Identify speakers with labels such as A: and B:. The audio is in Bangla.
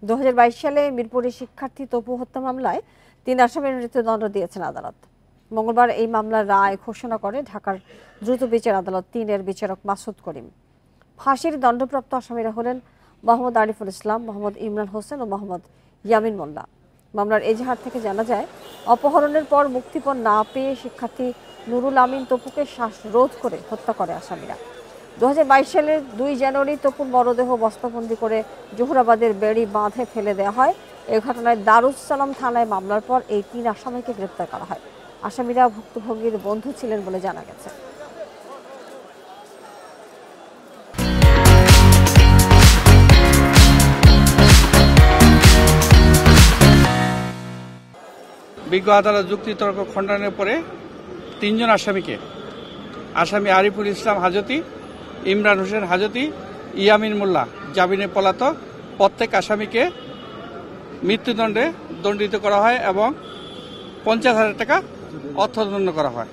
A: 2022 সালে মিরপুরে শিক্ষার্থী তপু হত্যা মামলায় 3 আসামির মৃত্যুদণ্ড দিয়েছেন আদালত। মঙ্গলবার এই মামলার রায় ঘোষণা করে ঢাকার দ্রুত বিচার আদালত 3-এর বিচারক মাসুদ করিম। ফাঁসির দণ্ডপ্রাপ্ত আসামিরা হলেন মোহাম্মদ আরিফুল ইসলাম, মোহাম্মদ ইমরান হোসেন ও মোহাম্মদ ইয়ামিন মোল্লা। মামলার এজাহার থেকে জানা যায়, অপহরণের পর মুক্তিপণ না পেয়ে শিক্ষার্থী নুরুল আমিন তপুকে শ্বাসরোধ করে হত্যা করে আসামিরা। 2022 সালের 2 জানুয়ারি তপুর মরদেহ বস্তাবন্দি করে জোহরাবাদের বেড়ি বাঁধে ফেলে দেওয়া হয়। এই ঘটনায় দারুস সালাম থানায় মামলার পর এই 3 আসামিকে গ্রেপ্তার করা হয়। আসামিরা ভুক্তভোগীর বন্ধু ছিলেন বলে জানা গেছে।
B: বিজ্ঞ আদালত যুক্তিতর্ক খণ্ডনের পরে 3 জন আসামি আরিফুল ইসলাম হাজতি, ইমরান হোসেন হাজতি, ইয়ামিন মোল্লা জামিনে পলাতক প্রত্যেক আসামিকে মৃত্যুদণ্ডে দণ্ডিত করা হয় এবং 50,000 টাকা অর্থদণ্ড করা হয়।